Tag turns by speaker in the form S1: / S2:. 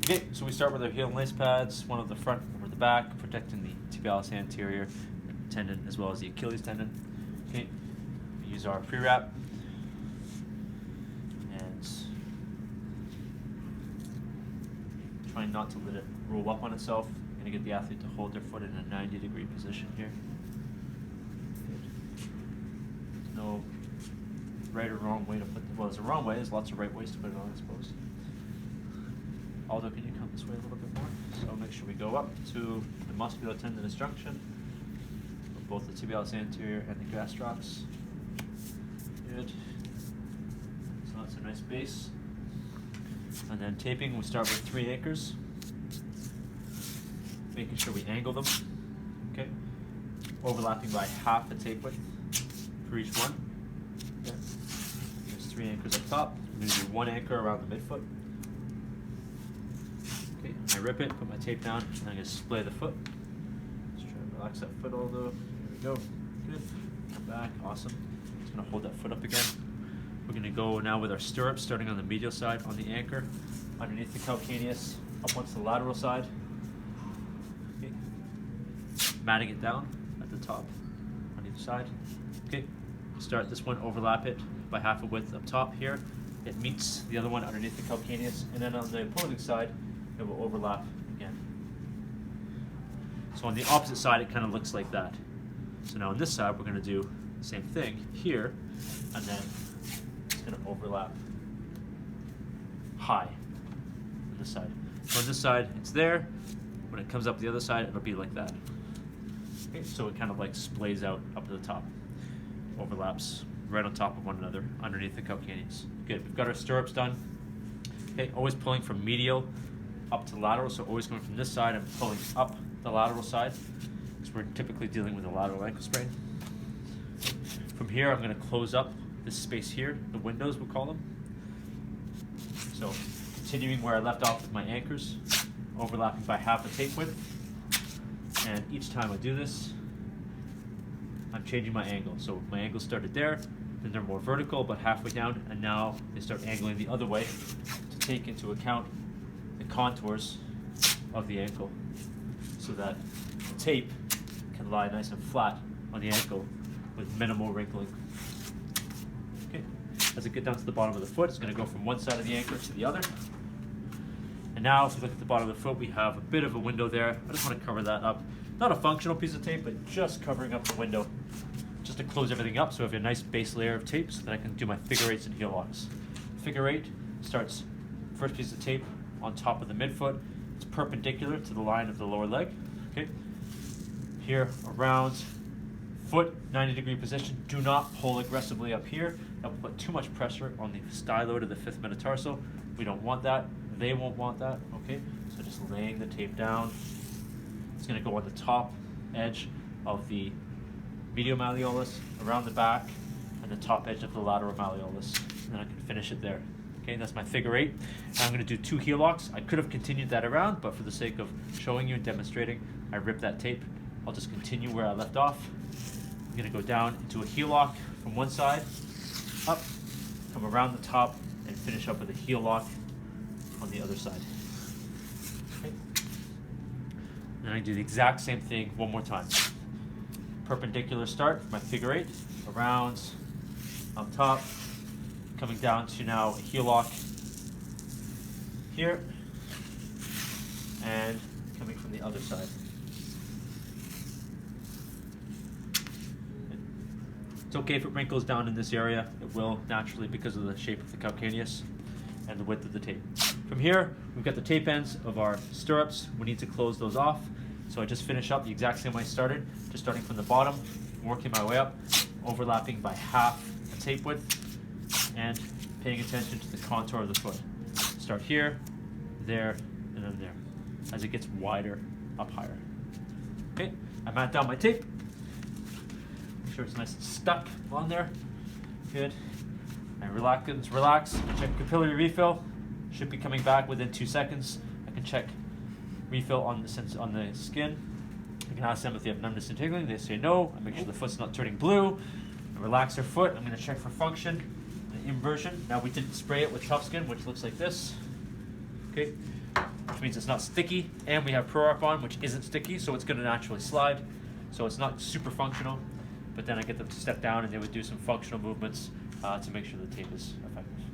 S1: Okay, so we start with our heel and lace pads, one at the front, one at the back, protecting the tibialis anterior tendon as well as the Achilles tendon. Okay, we use our pre-wrap and trying not to let it roll up on itself. I'm going to get the athlete to hold their foot in a 90-degree position here. There's no right or wrong way to put it. Well, there's a wrong way. There's lots of right ways to put it on, I suppose. Aldo, can you come this way a little bit more? So make sure we go up to the musculotendinous junction of both the tibialis anterior and the gastrocs. Good. So that's a nice base. And then taping, we start with 3 anchors. Making sure we angle them. Okay. Overlapping by half the tape width for each one. Okay. There's 3 anchors up top. I'm going to do 1 anchor around the midfoot. Okay, I rip it, put my tape down, and I'm going to splay the foot. Just try to relax that foot, Aldo. There we go. Good. Come back. Awesome. Just going to hold that foot up again. We're going to go now with our stirrups, starting on the medial side on the anchor, underneath the calcaneus, up onto the lateral side. Okay. Matting it down at the top on either side. Okay. Start this one, overlap it by half a width up top here. It meets the other one underneath the calcaneus, and then on the opposing side, it will overlap again. So on the opposite side, it kind of looks like that. So now on this side, we're going to do the same thing here, and then it's going to overlap high on this side. So on this side, it's there. When it comes up the other side, it'll be like that. Okay, so it kind of like splays out up to the top. Overlaps right on top of one another underneath the calcaneus. Good, we've got our stirrups done. Okay, always pulling from medial up to lateral, so always going from this side and pulling up the lateral side, because we're typically dealing with a lateral ankle sprain. From here, I'm going to close up this space here, the windows we'll call them. So continuing where I left off with my anchors, overlapping by half a tape width, and each time I do this, I'm changing my angle. So my angle started there, then they're more vertical, but halfway down, and now they start angling the other way to take into account the contours of the ankle, so that the tape can lie nice and flat on the ankle with minimal wrinkling. Okay. As I get down to the bottom of the foot, it's going to go from one side of the anchor to the other. And now, if you look at the bottom of the foot, we have a bit of a window there. I just want to cover that up. Not a functional piece of tape, but just covering up the window, just to close everything up, so I have a nice base layer of tape so that I can do my figure 8s and heel locks. Figure 8 starts first piece of tape on top of the midfoot. It's perpendicular to the line of the lower leg. Okay. Here around foot, 90-degree position. Do not pull aggressively up here. That will put too much pressure on the stylo to the 5th metatarsal. We don't want that. They won't want that. Okay. So just laying the tape down. It's going to go on the top edge of the medial malleolus, around the back, and the top edge of the lateral malleolus. And then I can finish it there. Okay, that's my figure 8. I'm going to do 2 heel locks. I could have continued that around, but for the sake of showing you and demonstrating, I ripped that tape. I'll just continue where I left off. I'm going to go down into a heel lock from one side, up, come around the top, and finish up with a heel lock on the other side. Okay. Then I do the exact same thing one more time. Perpendicular start for my figure 8, around, up top, coming down to now a heel lock here, and coming from the other side. It's okay if it wrinkles down in this area. It will naturally because of the shape of the calcaneus and the width of the tape. From here, we've got the tape ends of our stirrups. We need to close those off. So I just finish up the exact same way I started, just starting from the bottom, working my way up, overlapping by half a tape width, and paying attention to the contour of the foot. Start here, there, and then there, as it gets wider, up higher. Okay, I mat down my tape. Make sure it's nice and stuck on there. Good. And relax. Check capillary refill. Should be coming back within 2 seconds. I can check refill on the skin. I can ask them if they have numbness and tingling. They say no. I make sure the foot's not turning blue. I relax their foot. I'm going to check for function and inversion. Now we didn't spray it with tough skin, which looks like this. Okay. which means it's not sticky, and we have ProArp on, which isn't sticky, so it's going to naturally slide. So it's not super functional, but then I get them to step down and they would do some functional movements to make sure the tape is effective.